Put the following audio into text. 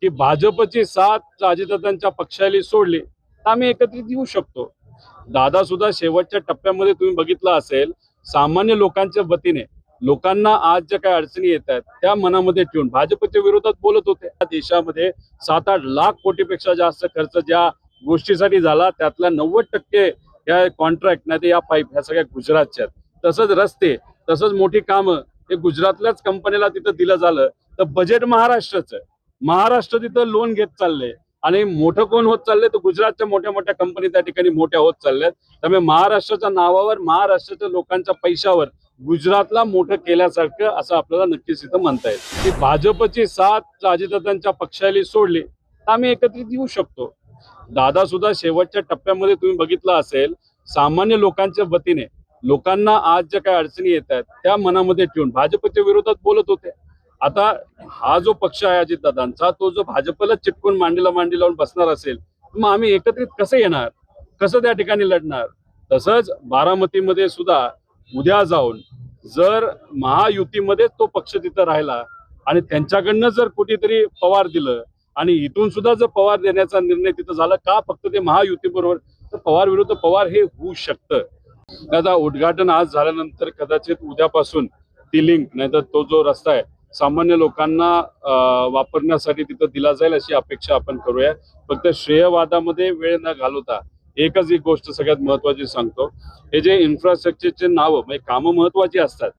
की भाजपची साथ अजितदादांच्या पक्षाला सोडली तर आम्ही एकत्रित येऊ शकतो। दादा सुद्धा शेवटच्या टप्प्यामध्ये तुम्ही बघितलं असेल, सामान्य लोकांच्या वतीने लोकांना आज ज्या काही अडचणी येत आहेत त्या मनामध्ये ठेवून भाजपच्या विरोधात बोलत होते। देशामध्ये 7-8 लाख कोटीपेक्षा जास्त खर्च ज्या गोष्टीसाठी झाला त्यातला 90% या कॉन्ट्रॅक्ट नाही या पाईप ह्या सगळ्या गुजरातच्या आहेत। तसंच रस्ते, तसंच मोठी कामं हे गुजरातल्याच कंपनीला तिथं दिलं झालं तर बजेट महाराष्ट्राचं, महाराष्ट्र तिथं लोन घेत चाललंय आणि मोठं कोण होत चाललंय तर गुजरातच्या मोठ्या मोठ्या कंपनी त्या ठिकाणी मोठ्या होत चालल्यात। त्यामुळे महाराष्ट्राच्या नावावर, महाराष्ट्राच्या लोकांच्या पैशावर गुजरातला मोठं केल्यासारखं असं आपल्याला नक्कीच इथं म्हणता येईल की भाजपची साथ अजितदादांच्या पक्षाला सोडली तर आम्ही एकत्रित येऊ शकतो। दादा सुद्धा शेवटच्या टप्प्यामध्ये तुम्ही बघितलं असेल, सामान्य लोकांच्या वतीने लोकांना आज ज्या काही अडचणी येत आहेत त्या मनामध्ये ठेवून भाजपच्या विरोधात बोलत होते। आता हा जो पक्ष आहे अजितदादांचा, तो जो भाजपला चिटकून मांडीला मांडी लावून बसणार असेल मग आम्ही एकत्रित कसं येणार, कसं त्या ठिकाणी लढणार। तसंच बारामतीमध्ये सुद्धा उद्या जाऊन जर महायुतीमध्ये तो पक्ष तिथं राहिला आणि त्यांच्याकडनं जर कुठेतरी पवार दिलं आणि इथून सुद्धा जर पवार देण्याचा निर्णय तिथं झाला का फक्त ते महायुती बरोबर, तर पवार विरुद्ध पवार हे होऊ शकतं। आता उद्घाटन आज झाल्यानंतर कदाचित उद्यापासून ती लिंक नाही तर तो जो रस्ता आहे सामान्य लोकांना वापरण्यासाठी तिथं दिला जाईल अशी अपेक्षा आपण करूया। फक्त श्रेयवादामध्ये वेळ न घालवता एकच एक गोष्ट सगळ्यात महत्वाची सांगतो, हे जे इन्फ्रास्ट्रक्चरचे नावं म्हणजे कामं महत्वाची असतात